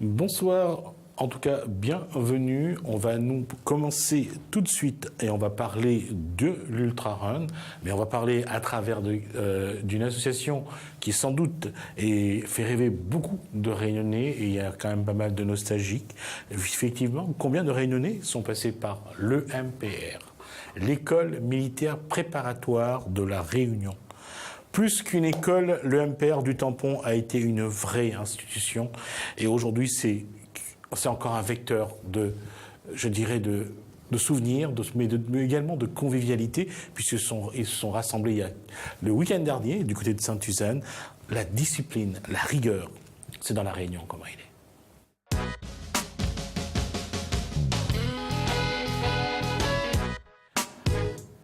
Bonsoir, en tout cas bienvenue. On va nous commencer tout de suite et on va parler de l'Ultra Run, mais on va parler à travers d'une association qui sans doute fait rêver beaucoup de Réunionnais et il y a quand même pas mal de nostalgiques. Effectivement, combien de Réunionnais sont passés par l'EMPR, l'école militaire préparatoire de la Réunion? Plus qu'une école, le MPR du Tampon a été une vraie institution et aujourd'hui c'est encore un vecteur de, je dirais, de souvenirs, mais également de convivialité, puisqu'ils se sont rassemblés le week-end dernier du côté de Sainte-Suzanne. La discipline, la rigueur, c'est dans la Réunion comment il est.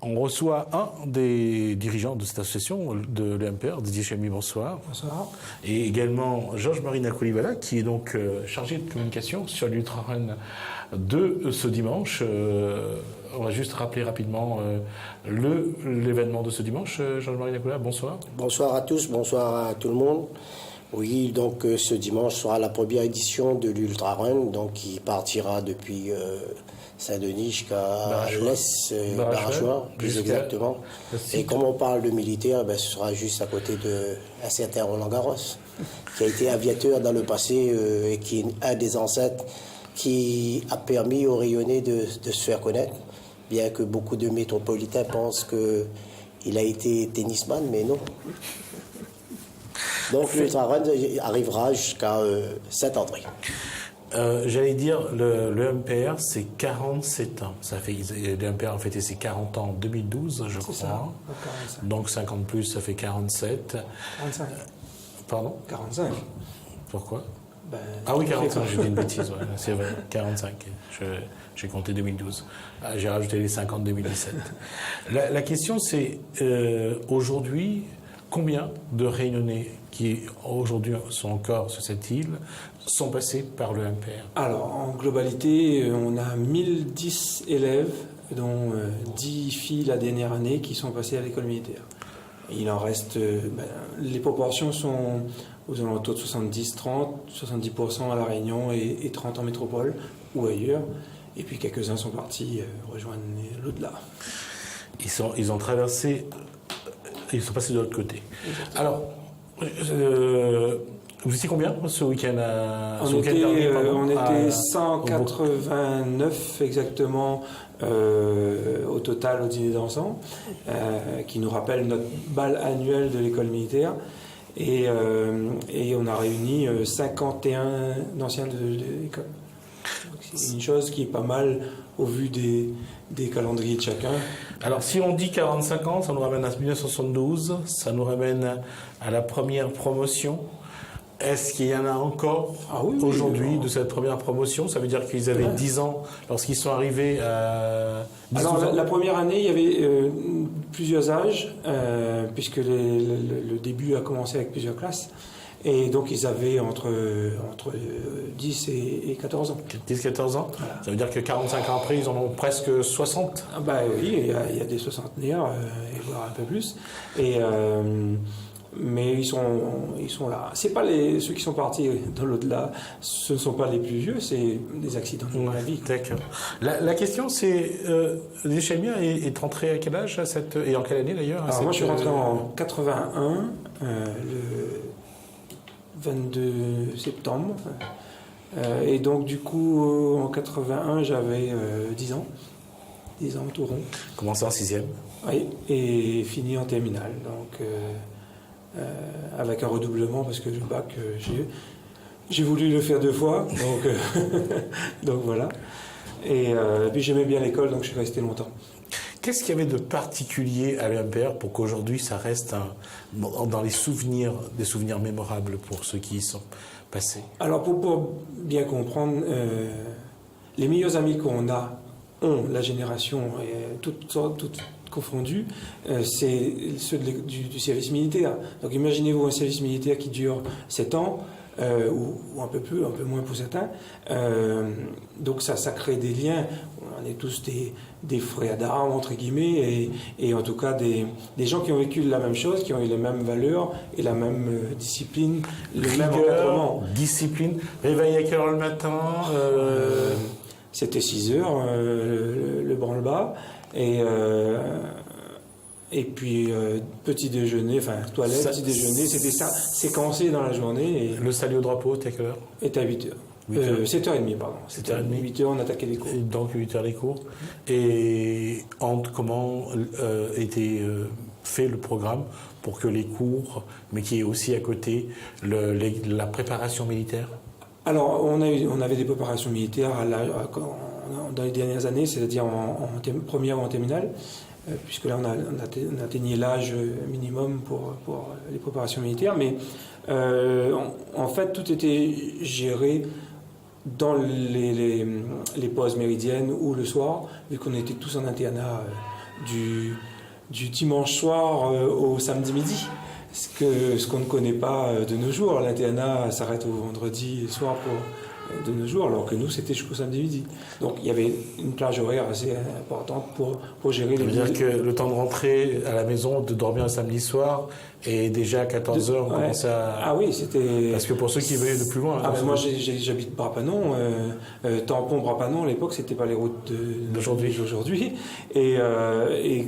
On reçoit un des dirigeants de cette association, de l'EMPR, Didier Chamy, bonsoir. Bonsoir. Et également Georges-Marie Nakoulibala, qui est donc chargé de communication sur l'Ultra Run de ce dimanche. On va juste rappeler rapidement l'événement de ce dimanche. Georges-Marie Nakoulibala, bonsoir. Bonsoir à tous, bonsoir à tout le monde. Oui, donc ce dimanche sera la première édition de l'Ultra Run, donc qui partira depuis Saint-Denis jusqu'à l'Est, Barachois, plus exactement. Et comme on parle de militaire, ce sera juste à côté d'un certain Roland-Garros, qui a été aviateur dans le passé et qui est un des ancêtres qui a permis aux Rayonnais de se faire connaître, bien que beaucoup de métropolitains pensent qu'il a été tennisman, mais non. Donc l'Ultra Run arrivera jusqu'à Saint-André. J'allais dire, le MPR, c'est 47 ans. Le MPR a fêté ses 40 ans en 2012, je crois. Ça, donc 50 plus, ça fait 47. 45. Pardon ? 45. Pourquoi ? Ah oui, 45, j'ai dit une bêtise, ouais, c'est vrai, 45. J'ai compté 2012. J'ai rajouté les 50 2017. La question, c'est, aujourd'hui, combien de Réunionnais qui aujourd'hui sont encore sur cette île sont passés par le MPR? Alors, en globalité, on a 1010 élèves, dont 10 filles la dernière année, qui sont passées à l'école militaire. Il en reste... les proportions sont aux alentours de 70-30, 70% à La Réunion et 30% en métropole ou ailleurs. Et puis quelques-uns sont partis rejoindre l'au-delà. Ils ont traversé... Ils sont passés de l'autre côté. Exactement. Alors... vous étiez combien ce week-end On était 189 exactement au total au dîner dansant, qui nous rappelle notre bal annuel de l'école militaire. Et on a réuni 51 anciens de l'école. C'est une chose qui est pas mal au vu des calendriers de chacun. Alors, si on dit 45 ans, ça nous ramène à 1972, ça nous ramène à la première promotion. Est-ce qu'il y en a encore aujourd'hui de cette première promotion? Ça veut dire qu'ils avaient 10 ans lorsqu'ils sont arrivés à... Alors, la première année, il y avait plusieurs âges, puisque le début a commencé avec plusieurs classes. Et donc, ils avaient entre 10 et 14 ans. 10-14 ans. Voilà. Ça veut dire que 45 ans après, ils en ont presque 60. Oui, il y a des soixantenaires, et voire un peu plus. Mais ils sont là. C'est pas ceux qui sont partis dans l'au-delà, ce ne sont pas les plus vieux, c'est des accidents de la vie. D'accord. La question, c'est Deschamia est rentré à quel âge et en quelle année d'ailleurs? Alors moi, je suis rentré en 81, le 22 septembre. Et donc, du coup, en 81, j'avais 10 ans. 10 ans tout rond. Commencé en 6e. Oui, et fini en terminale. Donc, avec un redoublement, parce que le bac, j'ai voulu le faire 2 fois. Donc voilà. Et puis, j'aimais bien l'école, donc je suis resté longtemps. Qu'est-ce qu'il y avait de particulier à l'UMPR pour qu'aujourd'hui ça reste dans les souvenirs, des souvenirs mémorables pour ceux qui y sont passés? Alors pour bien comprendre, les meilleurs amis qu'on ont la génération, toutes confondues, c'est ceux du service militaire. Donc imaginez-vous un service militaire qui dure 7 ans. ou un peu moins pour certains. Donc ça crée des liens. On est tous des frères d'armes, entre guillemets, et en tout cas des gens qui ont vécu la même chose, qui ont eu les mêmes valeurs et la même discipline, le même encadrement. Discipline, réveil à quelle heure le matin C'était 6 heures, le branle-bas, et puis petit déjeuner, enfin toilette, petit déjeuner, c'était ça, séquencé dans la journée. Et le salut au drapeau, c'était à quelle heure? Était à 8 heures. 7h30, pardon. 7h30. 8h, on attaquait les cours. Donc 8h les cours. Et comment était fait le programme pour que les cours, mais qui est aussi à côté la préparation militaire? Alors, on avait des préparations militaires dans les dernières années, c'est-à-dire en première ou en terminale, puisque là, on atteignait l'âge minimum pour les préparations militaires. Mais en fait, tout était géré dans les pauses méridiennes ou le soir, vu qu'on était tous en internat du dimanche soir au samedi midi. Ce qu'on ne connaît pas de nos jours. L'internat s'arrête au vendredi soir de nos jours, alors que nous, c'était jusqu'au samedi midi. Donc, il y avait une plage horaire assez importante pour gérer les... Ça veut dire que le temps de rentrer à la maison, de dormir un samedi soir, et déjà à 14h, on commençait à... Ah oui, c'était... Parce que pour ceux qui venaient de plus loin... moi, j'habite Brapanon. Tampon, Brapanon, à l'époque, c'était pas les routes d'aujourd'hui. Et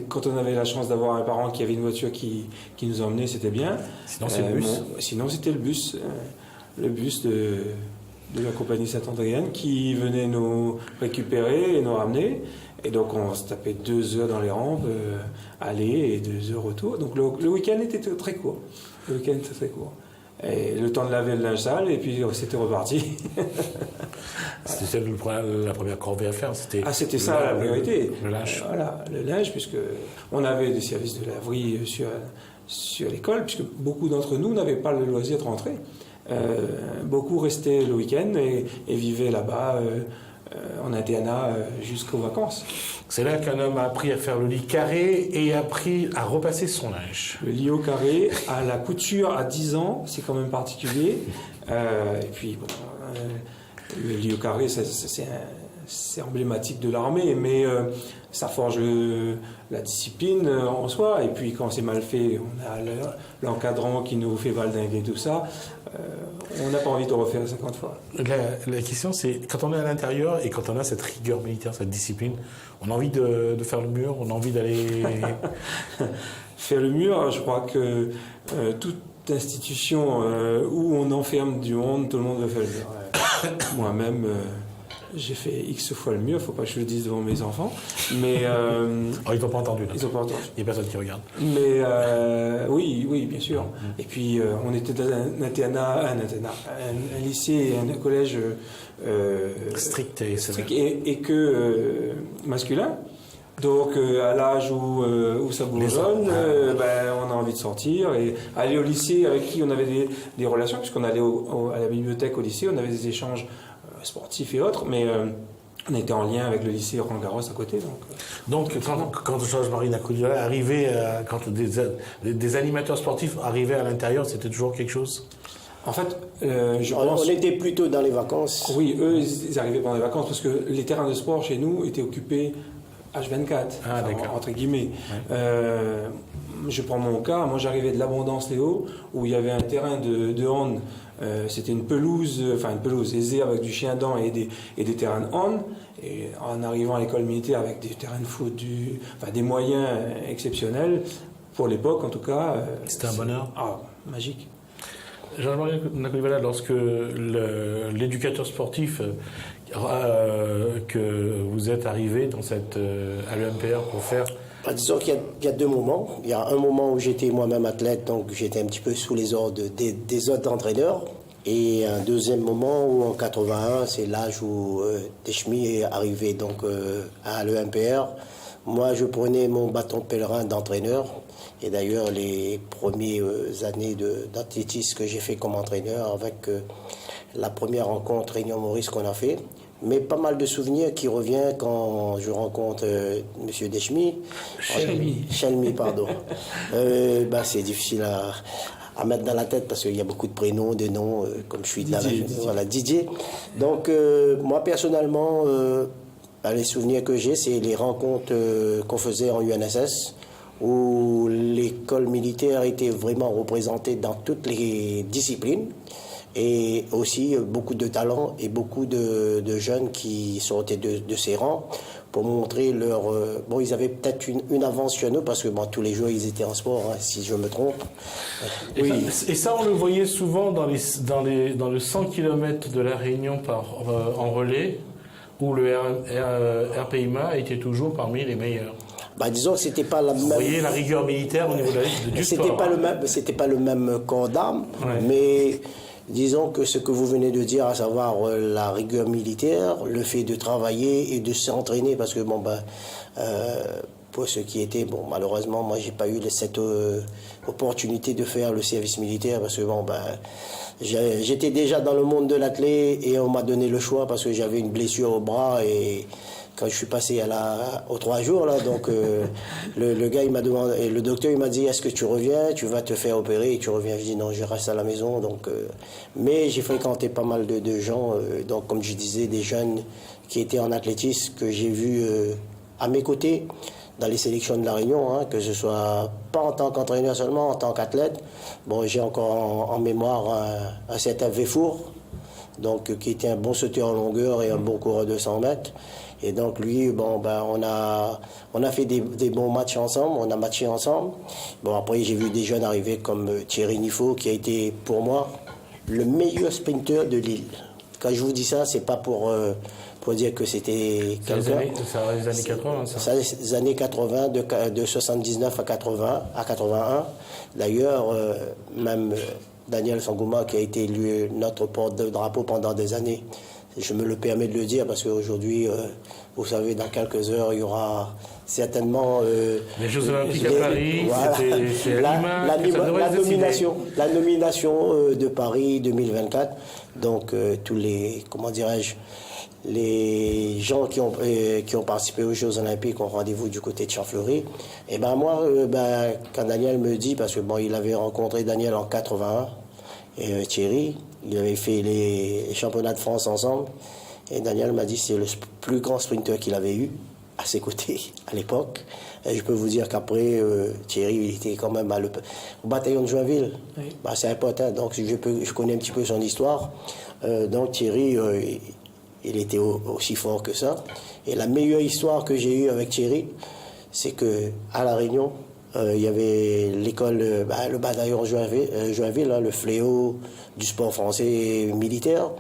quand on avait la chance d'avoir un parent qui avait une voiture qui nous emmenait, c'était bien. Sinon, c'est le bus. Sinon, c'était le bus. Le bus de la compagnie Saint-Andréenne qui venait nous récupérer et nous ramener. Et donc, on se tapait 2 heures dans les rampes, aller et 2 heures retour. Donc, le week-end était très court. Et le temps de laver le linge sale, et puis c'était reparti. C'était la première corvée à faire. C'était ça la priorité. Le linge. Voilà, le linge, puisque on avait des services de laverie sur l'école, puisque beaucoup d'entre nous n'avaient pas le loisir de rentrer. Beaucoup restaient le week-end et vivaient là-bas en internat jusqu'aux vacances. C'est là qu'un homme a appris à faire le lit carré et a appris à repasser son linge. Le lit au carré, à la couture à 10 ans, c'est quand même particulier. Et puis, le lit au carré, c'est emblématique de l'armée, mais ça forge la discipline en soi. Et puis, quand c'est mal fait, on a l'encadrant qui nous fait valdinguer tout ça. On n'a pas envie de refaire 50 fois. La question, c'est quand on est à l'intérieur et quand on a cette rigueur militaire, cette discipline, on a envie de faire le mur, on a envie d'aller... Faire le mur, je crois que toute institution où on enferme du monde, tout le monde veut faire le mur. Moi-même... j'ai fait X fois le mur, il ne faut pas que je le dise devant mes enfants. Mais, ils n'ont pas entendu. Là. Ils n'ont pas entendu. Il n'y a personne qui regarde. Mais oui, bien sûr. Et puis, on était dans un lycée et un collège strict et que masculin. Donc, à l'âge où ça bourgeonne, on a envie de sortir et aller au lycée avec qui on avait des relations, puisqu'on allait à la bibliothèque au lycée, on avait des échanges sportifs et autres, mais on était en lien avec le lycée Roland-Garros à côté. Donc quand Georges-Marie Nakoudiola arrivait, quand des animateurs sportifs arrivaient à l'intérieur, c'était toujours quelque chose? En fait, on était plutôt dans les vacances. Oui, eux, ils arrivaient pendant les vacances parce que les terrains de sport chez nous étaient occupés H24, entre guillemets. Ouais. Je prends mon cas, moi j'arrivais de l'Abondance Léo, où il y avait un terrain de hand. C'était une pelouse aisée avec du chien-dent et des terrains de hand. Et en arrivant à l'école militaire avec des terrains de foot, des moyens exceptionnels, pour l'époque en tout cas. C'était un bonheur. Magique. Jean-Marie Nakoudiola, lorsque l'éducateur sportif que vous êtes arrivé à l'EMPR pour faire... Disons qu'il y a 2 moments. Il y a un moment où j'étais moi-même athlète, donc j'étais un petit peu sous les ordres des autres entraîneurs. Et un deuxième moment où en 81, c'est l'âge où Deschmy est arrivé donc, à l'EMPR. Moi, je prenais mon bâton de pèlerin d'entraîneur. Et d'ailleurs, les premières années d'athlétisme que j'ai fait comme entraîneur avec la première rencontre Réunion Maurice qu'on a fait. Mais pas mal de souvenirs qui reviennent quand je rencontre M. Deschmy. Chelmy, pardon. C'est difficile à mettre dans la tête parce qu'il y a beaucoup de prénoms, de noms, comme je suis de la Didier. Voilà, Didier. Donc, moi, personnellement, les souvenirs que j'ai, c'est les rencontres qu'on faisait en UNSS, où l'école militaire était vraiment représentée dans toutes les disciplines. Et aussi beaucoup de talents et beaucoup de jeunes qui sortaient de ces rangs pour montrer leur... bon, ils avaient peut-être une avance sur nous parce que bon, tous les jours, ils étaient en sport, hein, si je me trompe. Oui. Et ça, on le voyait souvent dans le 100 km de la Réunion en relais, où le RPIMA était toujours parmi les meilleurs. Bah, disons que c'était pas la même... Vous voyez la rigueur militaire au niveau du sport. C'était pas le même corps d'armes, ouais. Mais... Disons que ce que vous venez de dire, à savoir la rigueur militaire, le fait de travailler et de s'entraîner, parce que bon, pour ceux qui étaient, bon, malheureusement, moi, j'ai pas eu cette opportunité de faire le service militaire, parce que bon, j'étais déjà dans le monde de l'athlète et on m'a donné le choix parce que j'avais une blessure au bras et quand je suis passé aux 3 jours, là, donc le gars, il m'a demandé, le docteur, il m'a dit, est-ce que tu reviens, tu vas te faire opérer et tu reviens. Je dis non, je reste à la maison. Donc, mais j'ai fréquenté pas mal de gens, donc comme je disais, des jeunes qui étaient en athlétisme que j'ai vus à mes côtés dans les sélections de la Réunion, hein, que ce soit pas en tant qu'entraîneur seulement, en tant qu'athlète. Bon, j'ai encore en mémoire un certain Véfour, donc qui était un bon sauteur en longueur et un bon coureur de 100 mètres. Et donc lui, bon, on a fait des bons matchs ensemble, on a matché ensemble. Bon, après j'ai vu des jeunes arriver comme Thierry Nifo, qui a été pour moi le meilleur sprinter de l'île. Quand je vous dis ça, c'est pas pour dire que c'était quelqu'un. C'est les années 80, ça. C'est les années 80, de 79 à 81. D'ailleurs, même Daniel Sangouma, qui a été élu notre porte-drapeau pendant des années, je me le permets de le dire parce qu'aujourd'hui, vous savez, dans quelques heures, il y aura certainement... les Jeux Olympiques à Paris, voilà, c'est la nomination de Paris 2024. Donc, tous les, comment dirais-je, les gens qui ont participé aux Jeux Olympiques ont rendez-vous du côté de Champfleury. Et ben moi, quand Daniel me dit, parce que bon, il avait rencontré Daniel en 81, et Thierry, il avait fait les championnats de France ensemble. Et Daniel m'a dit que c'est le plus grand sprinter qu'il avait eu à ses côtés à l'époque. Et je peux vous dire qu'après, Thierry, il était quand même au bataillon de Joinville. Oui. C'est important, donc je connais un petit peu son histoire. Donc Thierry, il était aussi fort que ça. Et la meilleure histoire que j'ai eue avec Thierry, c'est qu'à La Réunion, il y avait l'école, le bataillon Joinville, hein, le fléau du sport français militaire,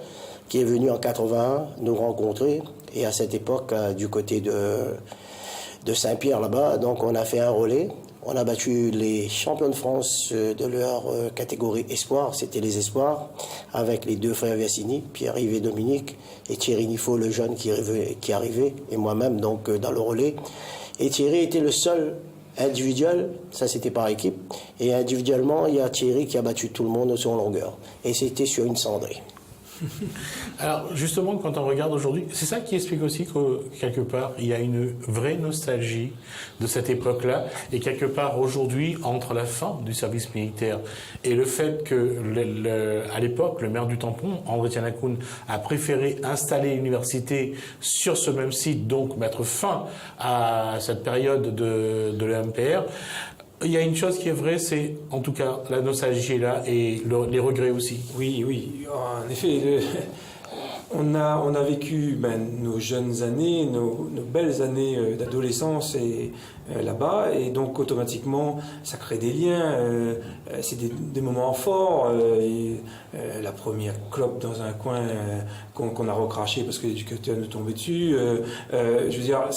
qui est venu en 81 nous rencontrer. Et à cette époque, du côté de Saint-Pierre là-bas, donc on a fait un relais. On a battu les champions de France de leur catégorie espoir, c'était les espoirs, avec les 2 frères Versini, Pierre-Yves et Dominique, et Thierry Nifo, le jeune qui arrivait, et moi-même donc dans le relais. Et Thierry était le seul individuel, ça c'était par équipe, et individuellement, il y a Thierry qui a battu tout le monde sur longueur. Et c'était sur une cendrée. Alors justement, quand on regarde aujourd'hui, c'est ça qui explique aussi que quelque part il y a une vraie nostalgie de cette époque-là, et quelque part aujourd'hui, entre la fin du service militaire et le fait que à l'époque le maire du Tampon, André Tianakoun, a préféré installer l'université sur ce même site, donc mettre fin à cette période de l'EMPR. Il y a une chose qui est vraie, c'est en tout cas la nostalgie est là et les regrets aussi. Oui, en effet, on a vécu nos jeunes années, nos belles années d'adolescence là-bas, et donc automatiquement ça crée des liens, c'est des moments forts, la première clope dans un coin qu'on a recraché parce que l'éducateur nous tombait dessus, je veux dire,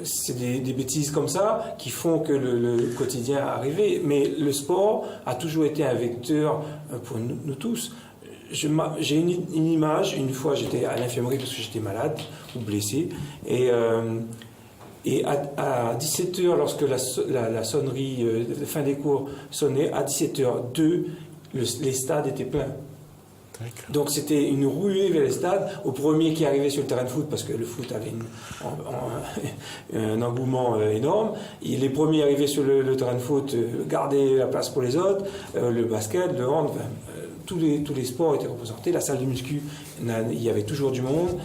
c'est des bêtises comme ça qui font que le quotidien est arrivé. Mais le sport a toujours été un vecteur pour nous tous. J'ai une image, une fois j'étais à l'infirmerie parce que j'étais malade ou blessé. Et à 17h, lorsque la sonnerie de fin des cours sonnait, à 17h02, les stades étaient pleins. Donc c'était une ruée vers les stades, au premier qui arrivait sur le terrain de foot, parce que le foot avait un engouement énorme. Et les premiers arrivés sur le terrain de foot gardaient la place pour les autres, le basket, le hand, tous les sports étaient représentés, la salle de muscu, il y avait toujours du monde.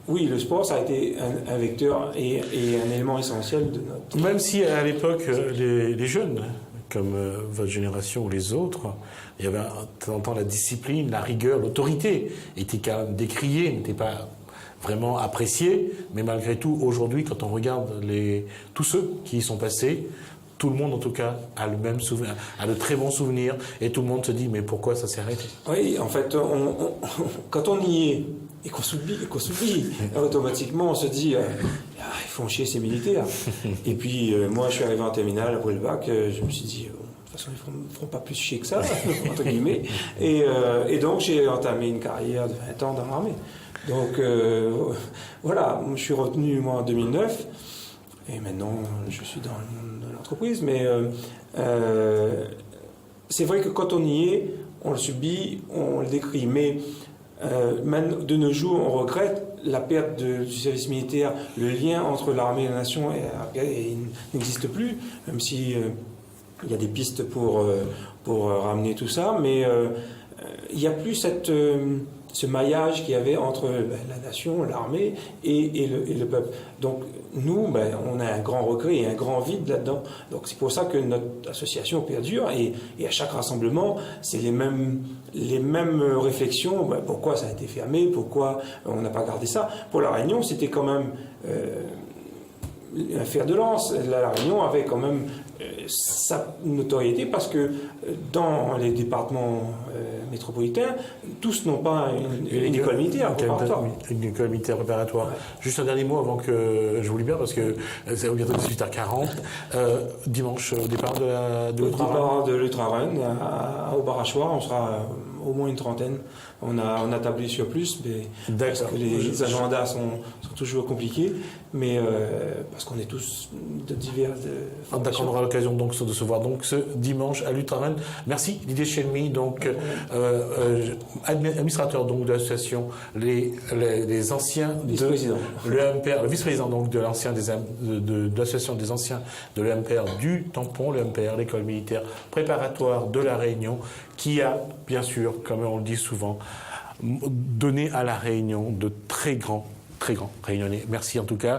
Oui, le sport, ça a été un vecteur et un élément essentiel de notre... Même si à l'époque, les jeunes, comme votre génération ou les autres, il y avait de temps en temps la discipline, la rigueur, l'autorité était quand même décriée, n'était pas vraiment appréciée, mais malgré tout, aujourd'hui, quand on regarde tous ceux qui y sont passés, tout le monde, en tout cas, a le même souvenir, a de très bons souvenirs, et tout le monde se dit, mais pourquoi ça s'est arrêté? Oui, en fait, quand on y est, et qu'on s'oublie, automatiquement, on se dit, ils font chier ces militaires. Et puis, moi, je suis arrivé en terminale après le bac, je me suis dit, de toute façon, ils ne feront pas plus chier que ça, entre guillemets. Et donc, j'ai entamé une carrière de 20 ans dans l'armée. Donc, voilà, je suis retenu, moi, en 2009. Et maintenant, je suis dans le monde de l'entreprise. Mais c'est vrai que quand on y est, on le subit, on le décrit. Mais maintenant, de nos jours, on regrette la perte du service militaire. Le lien entre l'armée et la nation n'existe plus, même si il y a des pistes pour ramener tout ça. Mais il n'y a plus ce maillage qu'il y avait entre la nation, l'armée et le peuple. Donc nous, on a un grand regret et un grand vide là-dedans. Donc c'est pour ça que notre association perdure et à chaque rassemblement, c'est les mêmes réflexions. Pourquoi ça a été fermé? Pourquoi on n'a pas gardé ça? Pour La Réunion, c'était quand même un fer de lance. La Réunion avait quand même sa notoriété parce que dans les départements métropolitains, tous n'ont pas une école militaire préparatoire. Une école militaire préparatoire. Ouais. Juste un dernier mot avant que je vous libère, parce que c'est bientôt 18h40. Dimanche, au départ de l'Ultra-Run, au Barachois, on sera au moins une trentaine. On a tablé sur plus, mais parce que les agendas sont toujours compliqués, mais parce qu'on est tous de divers... D'accord, on aura l'occasion donc de se voir donc ce dimanche à l'Ultra-Run. Merci Didier Chelmy, donc administrateur donc de l'association, les anciens de l'EMPR, le vice-président donc de l'association des anciens de l'EMPR du Tampon, l'EMPR, l'école militaire préparatoire de La Réunion, qui a bien sûr, comme on le dit souvent, donné à La Réunion de très grands Réunionnais. Merci en tout cas.